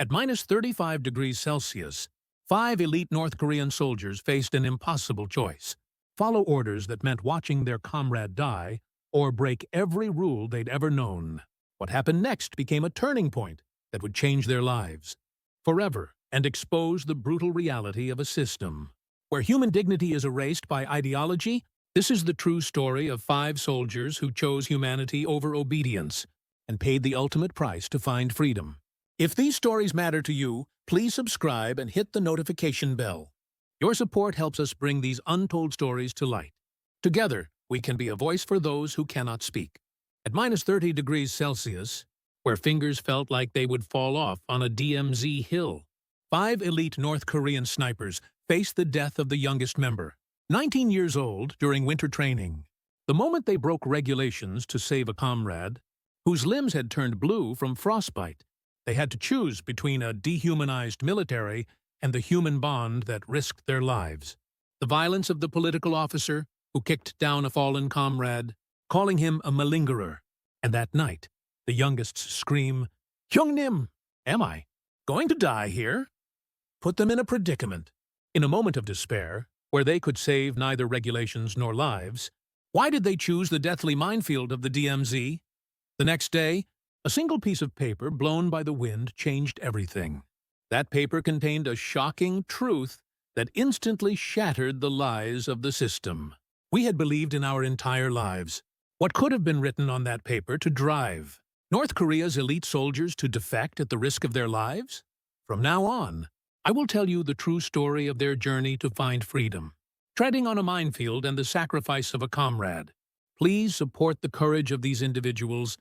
At minus 35 degrees Celsius, 5 elite North Korean soldiers faced an impossible choice: follow orders that meant watching their comrade die, or break every rule they'd ever known. What happened next became a turning point that would change their lives forever and expose the brutal reality of a system where human dignity is erased by ideology. This is the true story of 5 soldiers who chose humanity over obedience and paid the ultimate price to find freedom. If these stories matter to you, please subscribe and hit the notification bell. Your support helps us bring these untold stories to light. Together, we can be a voice for those who cannot speak. At minus 30 degrees Celsius, where fingers felt like they would fall off on a DMZ hill, 5 elite North Korean snipers faced the death of the youngest member, 19 years old, during winter training. The moment they broke regulations to save a comrade, whose limbs had turned blue from frostbite, they had to choose between a dehumanized military and the human bond that risked their lives. The violence of the political officer who kicked down a fallen comrade, calling him a malingerer, and that night, the youngest's scream, "Hyung-nim, am I going to die here?" put them in a predicament. In a moment of despair, where they could save neither regulations nor lives, why did they choose the deathly minefield of the DMZ? The next day, a single piece of paper blown by the wind changed everything. That paper contained a shocking truth that instantly shattered the lies of the system we had believed in our entire lives. What could have been written on that paper to drive North Korea's elite soldiers to defect at the risk of their lives? From now on, I will tell you the true story of their journey to find freedom, treading on a minefield and the sacrifice of a comrade. Please support the courage of these individuals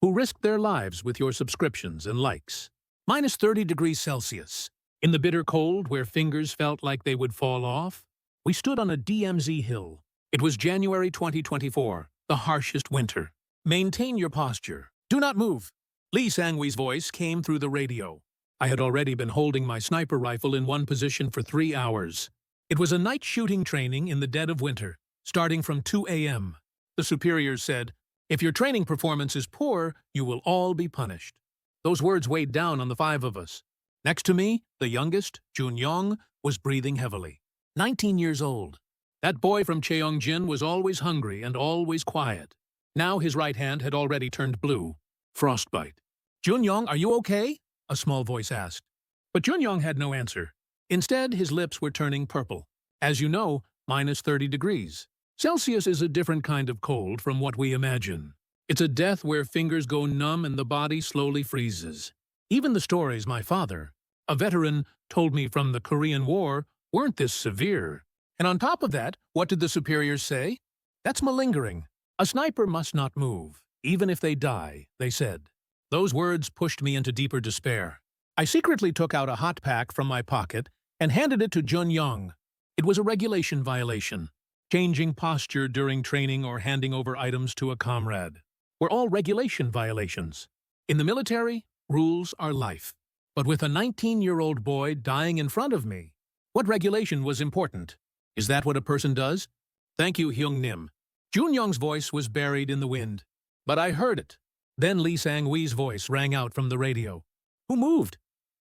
who risked their lives with your subscriptions and likes. Minus 30 degrees Celsius. In the bitter cold, where fingers felt like they would fall off, we stood on a DMZ hill. It was January 2024, the harshest winter. Maintain your posture. Do not move. Lee Sang-wee's voice came through the radio. I had already been holding my sniper rifle in one position for 3 hours. It was a night shooting training in the dead of winter, starting from 2 a.m. The superiors said, "If your training performance is poor, you will all be punished." Those words weighed down on the 5 of us. Next to me, the youngest, Jun-young, was breathing heavily. 19 years old. That boy from Cheongjin was always hungry and always quiet. Now his right hand had already turned blue. Frostbite. "Jun-young, are you okay?" a small voice asked. But Jun-young had no answer. Instead, his lips were turning purple. As you know, minus 30 degrees Celsius is a different kind of cold from what we imagine. It's a death where fingers go numb and the body slowly freezes. Even the stories my father, a veteran, told me from the Korean War weren't this severe. And on top of that, what did the superiors say? "That's malingering. A sniper must not move, even if they die," they said. Those words pushed me into deeper despair. I secretly took out a hot pack from my pocket and handed it to Jun-young. It was a regulation violation. Changing posture during training or handing over items to a comrade were all regulation violations. In the military, rules are life. But with a 19-year-old boy dying in front of me, what regulation was important? Is that what a person does? "Thank you, Hyung-nim." Jun-young's voice was buried in the wind, but I heard it. Then Lee Sang-wee's voice rang out from the radio. "Who moved?"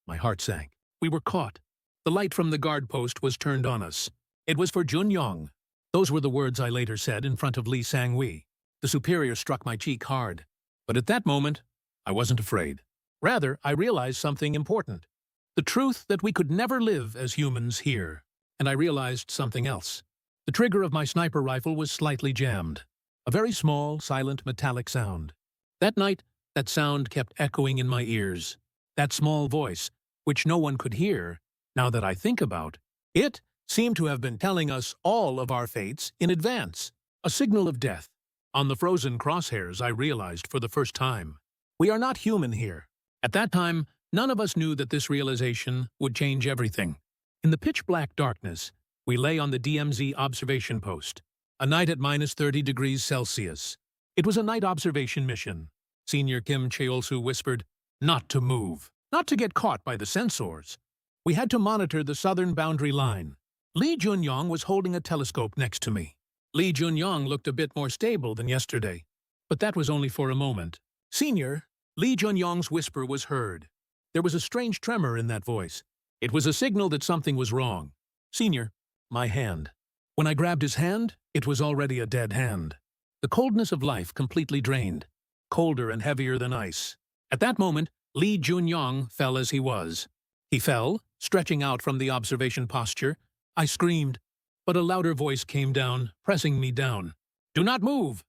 My heart sank. We were caught. The light from the guard post was turned on us. It was for Jun-young. Those were the words I later said in front of Lee Sang-wee. The superior struck my cheek hard. But at that moment, I wasn't afraid. Rather, I realized something important. The truth that we could never live as humans here. And I realized something else. The trigger of my sniper rifle was slightly jammed. A very small, silent, metallic sound. That night, that sound kept echoing in my ears. That small voice, which no one could hear, now that I think about it, seemed to have been telling us all of our fates in advance. A signal of death. On the frozen crosshairs, I realized for the first time, we are not human here. At that time, none of us knew that this realization would change everything. In the pitch-black darkness, we lay on the DMZ observation post. A night at minus 30 degrees Celsius. It was a night observation mission. Senior Kim Cheol-soo whispered, "Not to move, not to get caught by the sensors." We had to monitor the southern boundary line. Lee Jun-young was holding a telescope next to me. Lee Jun-young looked a bit more stable than yesterday, but that was only for a moment. "Senior," Lee Jun-young's whisper was heard. There was a strange tremor in that voice. It was a signal that something was wrong. Senior, my hand. When I grabbed his hand, it was already a dead hand. The coldness of life completely drained, colder and heavier than ice. At that moment, Lee Junyong fell as he was. He fell, stretching out from the observation posture. I screamed, but a louder voice came down, pressing me down. Do not move!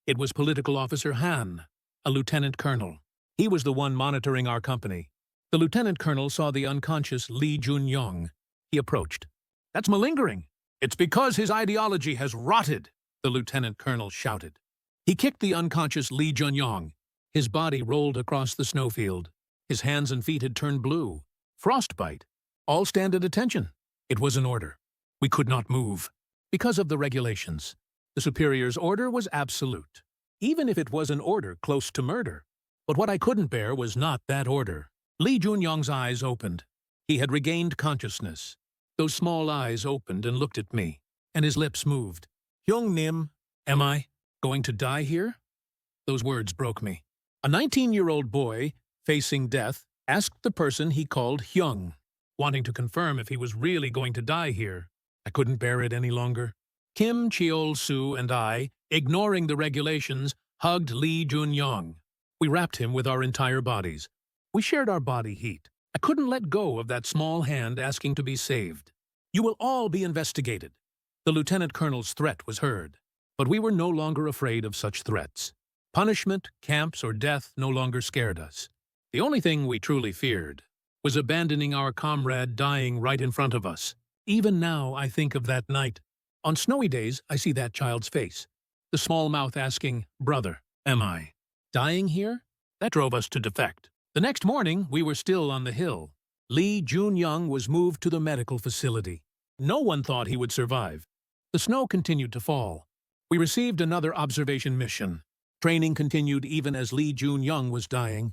It was Political Officer Han, a lieutenant colonel. He was the one monitoring our company. The lieutenant colonel saw the unconscious Lee Junyong. He approached. That's malingering. It's because his ideology has rotted, the lieutenant colonel shouted. He kicked the unconscious Lee Junyong. His body rolled across the snowfield. His hands and feet had turned blue. Frostbite. All stand at attention. It was an order. We could not move. Because of the regulations. The superior's order was absolute. Even if it was an order close to murder. But what I couldn't bear was not that order. Lee Junyong's eyes opened. He had regained consciousness. Those small eyes opened and looked at me, and his lips moved. Hyung Nim, am I going to die here? Those words broke me. A 19-year-old boy, facing death, asked the person he called Hyung, wanting to confirm if he was really going to die here. I couldn't bear it any longer. Kim Cheol-soo and I, ignoring the regulations, hugged Lee Junyong. We wrapped him with our entire bodies. We shared our body heat. I couldn't let go of that small hand asking to be saved. You will all be investigated. The lieutenant colonel's threat was heard, but we were no longer afraid of such threats. Punishment, camps, or death no longer scared us. The only thing we truly feared was abandoning our comrade dying right in front of us. Even now, I think of that night. On snowy days, I see that child's face. The small mouth asking, "Brother, am I dying here?" That drove us to defect. The next morning, we were still on the hill. Lee Junyong was moved to the medical facility. No one thought he would survive. The snow continued to fall. We received another observation mission. Training continued even as Lee Junyong was dying.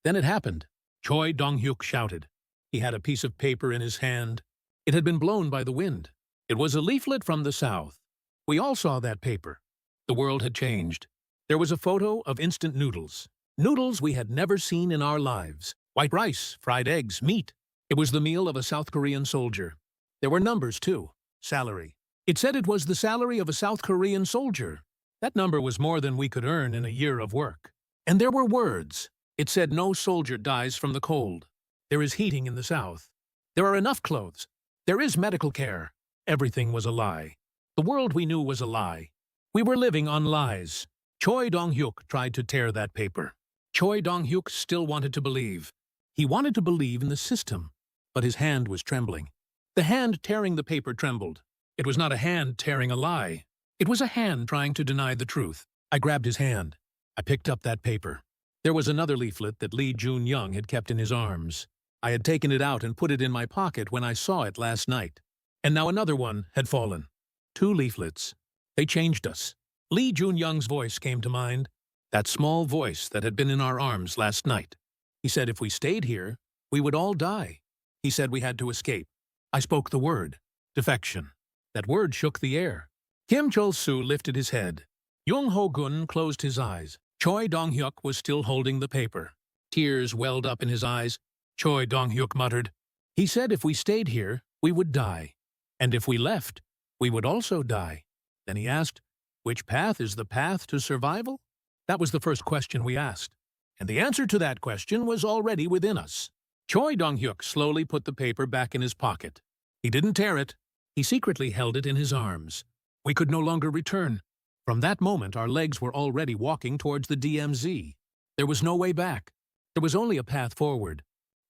Then it happened. Choi Dong-hyuk shouted. He had a piece of paper in his hand. It had been blown by the wind. It was a leaflet from the south. We all saw that paper. The world had changed. There was a photo of instant noodles. Noodles we had never seen in our lives. White rice, fried eggs, meat. It was the meal of a South Korean soldier. There were numbers, too. Salary. It said it was the salary of a South Korean soldier. That number was more than we could earn in a year of work. And there were words. It said no soldier dies from the cold. There is heating in the South. There are enough clothes. There is medical care. Everything was a lie. The world we knew was a lie. We were living on lies. Choi Dong-hyuk tried to tear that paper. Choi Dong-hyuk still wanted to believe. He wanted to believe in the system, but his hand was trembling. The hand tearing the paper trembled. It was not a hand tearing a lie. It was a hand trying to deny the truth. I grabbed his hand. I picked up that paper. There was another leaflet that Lee Junyong had kept in his arms. I had taken it out and put it in my pocket when I saw it last night. And now another one had fallen. 2 leaflets. They changed us. Lee Junyong's voice came to mind. That small voice that had been in our arms last night. He said if we stayed here, we would all die. He said we had to escape. I spoke the word. Defection. That word shook the air. Kim Cheol-soo lifted his head. Jung Ho-gun closed his eyes. Choi Dong-hyuk was still holding the paper. Tears welled up in his eyes. Choi Dong-hyuk muttered. He said if we stayed here, we would die. And if we left, we would also die. Then he asked, which path is the path to survival? That was the first question we asked. And the answer to that question was already within us. Choi Dong-hyuk slowly put the paper back in his pocket. He didn't tear it. He secretly held it in his arms. We could no longer return. From that moment, our legs were already walking towards the DMZ. There was no way back. There was only a path forward.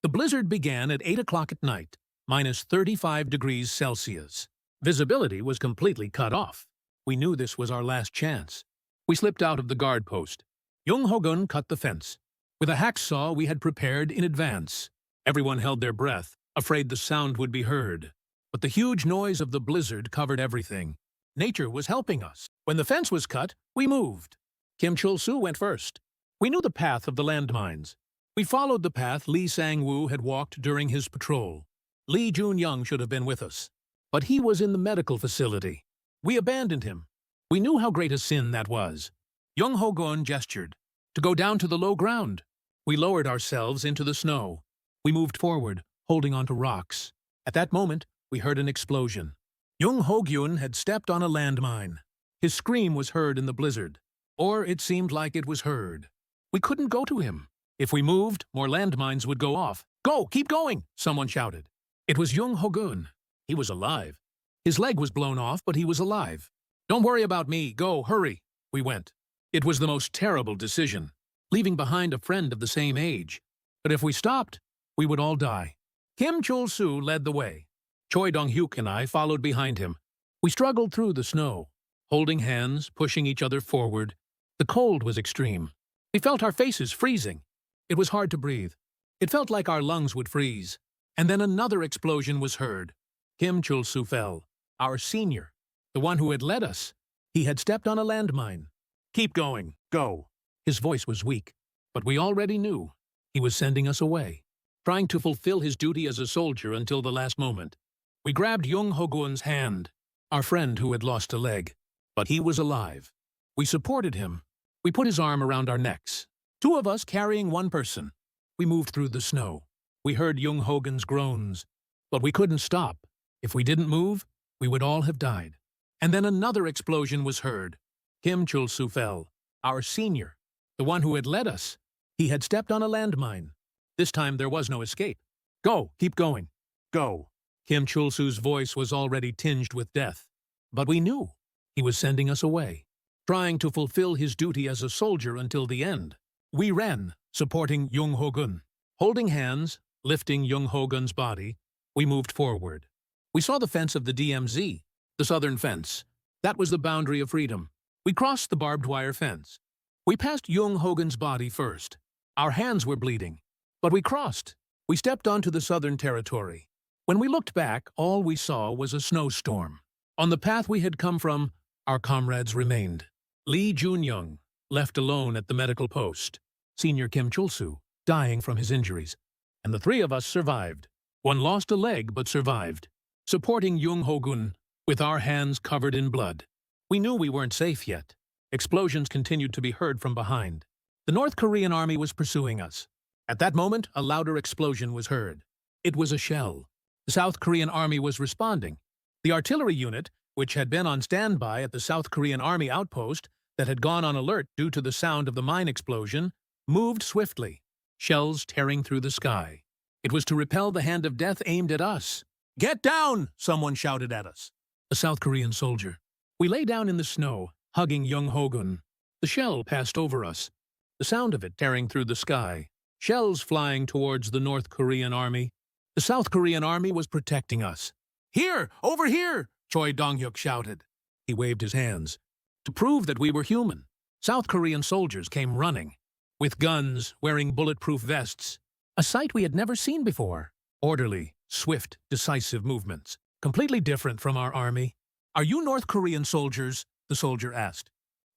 The blizzard began at 8 o'clock at night, minus 35 degrees Celsius. Visibility was completely cut off. We knew this was our last chance. We slipped out of the guard post. Jung Ho-gun cut the fence. With a hacksaw we had prepared in advance. Everyone held their breath, afraid the sound would be heard. But the huge noise of the blizzard covered everything. Nature was helping us. When the fence was cut, we moved. Kim Cheol-soo went first. We knew the path of the landmines. We followed the path Lee Sang-woo had walked during his patrol. Lee Junyong should have been with us. But he was in the medical facility. We abandoned him. We knew how great a sin that was. Jung Ho-gun gestured. To go down to the low ground. We lowered ourselves into the snow. We moved forward, holding onto rocks. At that moment, we heard an explosion. Jung Ho-gyun had stepped on a landmine. His scream was heard in the blizzard. Or it seemed like it was heard. We couldn't go to him. If we moved, more landmines would go off. "Go! Keep going!" someone shouted. It was Jung Ho-gyun. He was alive. His leg was blown off, but he was alive. "Don't worry about me. Go, hurry!" We went. It was the most terrible decision, leaving behind a friend of the same age. But if we stopped, we would all die. Kim Chul-soo led the way. Choi Dong-hyuk and I followed behind him. We struggled through the snow, holding hands, pushing each other forward. The cold was extreme. We felt our faces freezing. It was hard to breathe. It felt like our lungs would freeze. And then another explosion was heard. Kim Chul-soo fell, our senior, the one who had led us. He had stepped on a landmine. "Keep going. Go." His voice was weak, but we already knew. He was sending us away, trying to fulfill his duty as a soldier until the last moment. We grabbed Jung Ho-gyun's hand, our friend who had lost a leg. But he was alive. We supported him. We put his arm around our necks. Two of us carrying one person. We moved through the snow. We heard Jung Ho-gyun's groans. But we couldn't stop. If we didn't move, we would all have died. And then another explosion was heard. Kim Chul-soo fell, our senior, the one who had led us. He had stepped on a landmine. This time there was no escape. "Go, keep going. Go." Kim Chul-soo's voice was already tinged with death. But we knew he was sending us away, trying to fulfill his duty as a soldier until the end. We ran, supporting Jung Ho-gyun. Holding hands, lifting Jung Ho-gyun's body, we moved forward. We saw the fence of the DMZ, the southern fence. That was the boundary of freedom. We crossed the barbed wire fence. We passed Jung Ho-gyun's body first. Our hands were bleeding. But we crossed. We stepped onto the southern territory. When we looked back, all we saw was a snowstorm. On the path we had come from, our comrades remained. Lee Jun-young, left alone at the medical post. Senior Kim Chul-soo, dying from his injuries. And the three of us survived. One lost a leg but survived. Supporting Jung Ho-gyun, with our hands covered in blood. We knew we weren't safe yet. Explosions continued to be heard from behind. The North Korean army was pursuing us. At that moment, a louder explosion was heard. It was a shell. The South Korean army was responding. The artillery unit, which had been on standby at the South Korean army outpost that had gone on alert due to the sound of the mine explosion, moved swiftly, shells tearing through the sky. It was to repel the hand of death aimed at us. "Get down!" someone shouted at us. A South Korean soldier. We lay down in the snow, hugging Jung Ho-gyun. The shell passed over us, the sound of it tearing through the sky. Shells flying towards the North Korean army. The South Korean army was protecting us. "Here! Over here!" Choi Dong-hyuk shouted. He waved his hands. To prove that we were human, South Korean soldiers came running, with guns, wearing bulletproof vests. A sight we had never seen before. Orderly, swift, decisive movements. Completely different from our army. "Are you North Korean soldiers?" the soldier asked.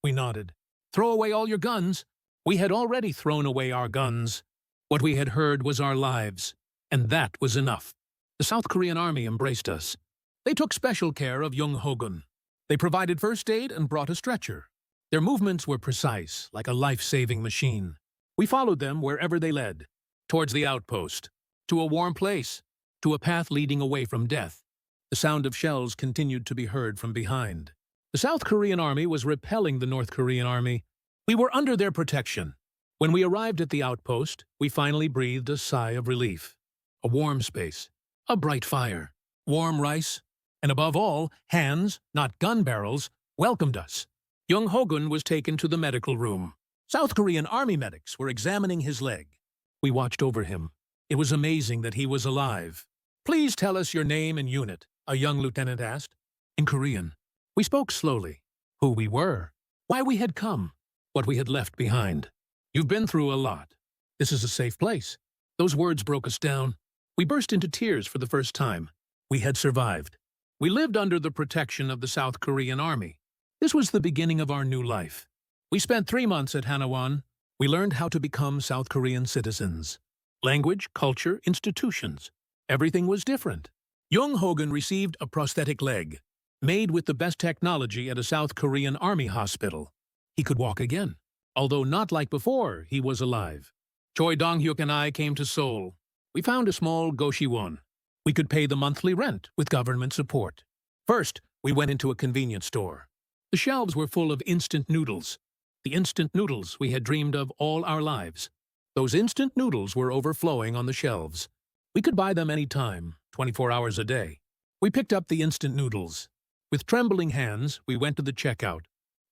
We nodded. "Throw away all your guns." We had already thrown away our guns. What we had heard was our lives, and that was enough. The South Korean army embraced us. They took special care of Jung Ho-gyun. They provided first aid and brought a stretcher. Their movements were precise, like a life-saving machine. We followed them wherever they led, towards the outpost, to a warm place, to a path leading away from death. The sound of shells continued to be heard from behind. The South Korean army was repelling the North Korean army. We were under their protection. When we arrived at the outpost, we finally breathed a sigh of relief. A warm space, a bright fire, warm rice, and above all, hands, not gun barrels, welcomed us. Jung Ho-gyun was taken to the medical room. South Korean army medics were examining his leg. We watched over him. It was amazing that he was alive. "Please tell us your name and unit," a young lieutenant asked. In Korean. We spoke slowly. Who we were, why we had come, what we had left behind. "You've been through a lot. This is a safe place." Those words broke us down. We burst into tears for the first time. We had survived. We lived under the protection of the South Korean army. This was the beginning of our new life. We spent 3 months at Hanawan. We learned how to become South Korean citizens. Language, culture, institutions. Everything was different. Jung Ho-gyun received a prosthetic leg, made with the best technology at a South Korean army hospital. He could walk again. Although not like before, he was alive. Choi Dong-hyuk and I came to Seoul. We found a small goshiwon. We could pay the monthly rent with government support. First, we went into a convenience store. The shelves were full of instant noodles. The instant noodles we had dreamed of all our lives. Those instant noodles were overflowing on the shelves. We could buy them any time, 24 hours a day. We picked up the instant noodles. With trembling hands, we went to the checkout.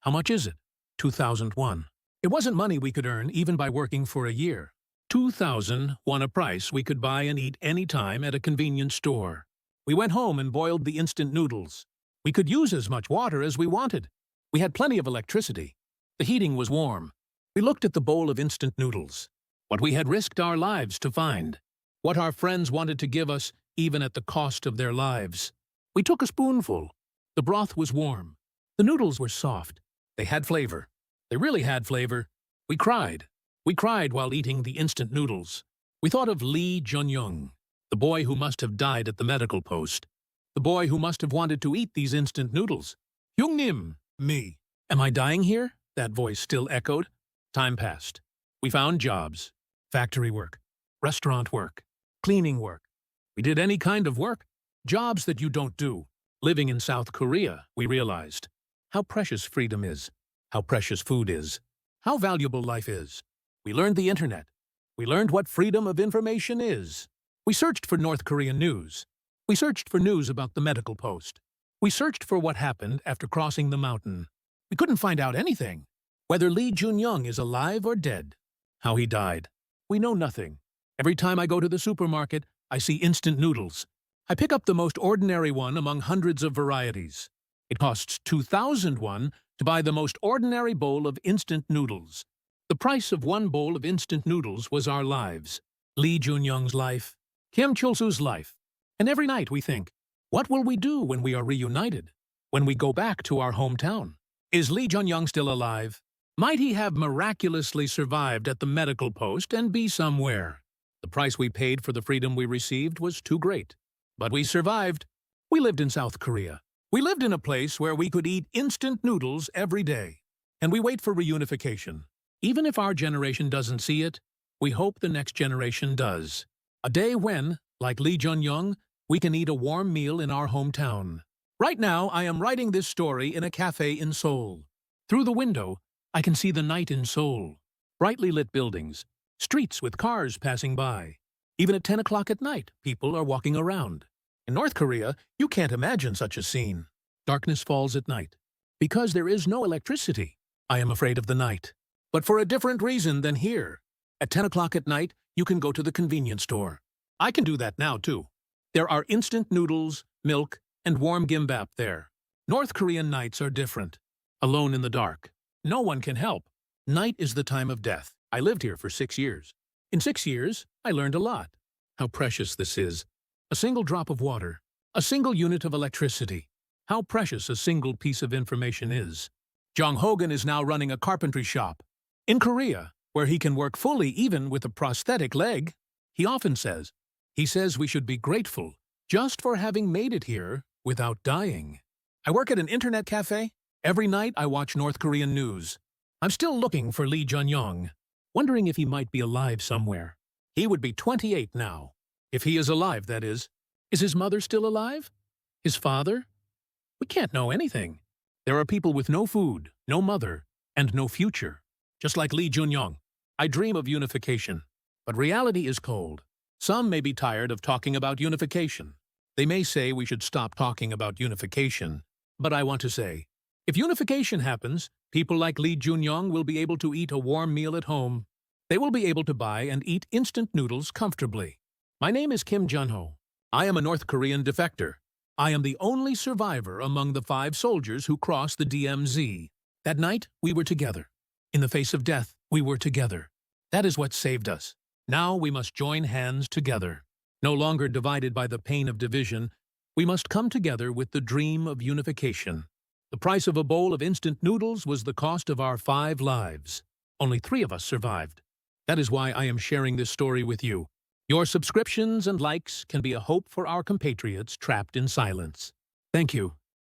How much is it? 2,001. It wasn't money we could earn even by working for a year. 2,001 a price we could buy and eat any time at a convenience store. We went home and boiled the instant noodles. We could use as much water as we wanted. We had plenty of electricity. The heating was warm. We looked at the bowl of instant noodles. What we had risked our lives to find. What our friends wanted to give us even at the cost of their lives. We took a spoonful. The broth was warm. The noodles were soft. They had flavor. They really had flavor. We cried. We cried while eating the instant noodles. We thought of Lee Jun-young, the boy who must have died at the medical post. The boy who must have wanted to eat these instant noodles. Hyung-nim, me. Am I dying here? That voice still echoed. Time passed. We found jobs. Factory work. Restaurant work. Cleaning work. We did any kind of work. Jobs that you don't do. Living in South Korea, we realized how precious freedom is. How precious food is. How valuable life is. We learned the internet. We learned what freedom of information is. We searched for North Korean news. We searched for news about the medical post. We searched for what happened after crossing the mountain. We couldn't find out anything. Whether Lee Jun-young is alive or dead. How he died. We know nothing. Every time I go to the supermarket, I see instant noodles. I pick up the most ordinary one among hundreds of varieties. It costs 2,001 to buy the most ordinary bowl of instant noodles. The price of one bowl of instant noodles was our lives. Lee Jun-young's life. Kim Chul-soo's life. And every night we think, what will we do when we are reunited? When we go back to our hometown? Is Lee Jun-young still alive? Might he have miraculously survived at the medical post and be somewhere? The price we paid for the freedom we received was too great. But we survived. We lived in South Korea. We lived in a place where we could eat instant noodles every day. And we wait for reunification. Even if our generation doesn't see it, we hope the next generation does. A day when, like Lee Jun-young, we can eat a warm meal in our hometown. Right now, I am writing this story in a cafe in Seoul. Through the window, I can see the night in Seoul. Brightly lit buildings, streets with cars passing by. Even at 10 o'clock at night, people are walking around. In North Korea, you can't imagine such a scene. Darkness falls at night. Because there is no electricity, I am afraid of the night. But for a different reason than here. At 10 o'clock at night, you can go to the convenience store. I can do that now, too. There are instant noodles, milk, and warm gimbap there. North Korean nights are different. Alone in the dark. No one can help. Night is the time of death. I lived here for 6 years. In 6 years, I learned a lot. How precious this is. A single drop of water. A single unit of electricity. How precious a single piece of information is. Jong Hogan is now running a carpentry shop. In Korea, where he can work fully even with a prosthetic leg, he often says, we should be grateful just for having made it here without dying. I work at an internet cafe. Every night I watch North Korean news. I'm still looking for Lee Jun-young, wondering if he might be alive somewhere. He would be 28 now. If he is alive, that is. Is his mother still alive? His father? We can't know anything. There are people with no food, no mother, and no future. Just like Lee Jun-young. I dream of unification. But reality is cold. Some may be tired of talking about unification. They may say we should stop talking about unification. But I want to say, if unification happens, people like Lee Jun-young will be able to eat a warm meal at home. They will be able to buy and eat instant noodles comfortably. My name is Kim Jun-ho. I am a North Korean defector. I am the only survivor among the 5 soldiers who crossed the DMZ. That night, we were together. In the face of death, we were together. That is what saved us. Now we must join hands together. No longer divided by the pain of division, we must come together with the dream of unification. The price of a bowl of instant noodles was the cost of our 5 lives. Only 3 of us survived. That is why I am sharing this story with you. Your subscriptions and likes can be a hope for our compatriots trapped in silence. Thank you.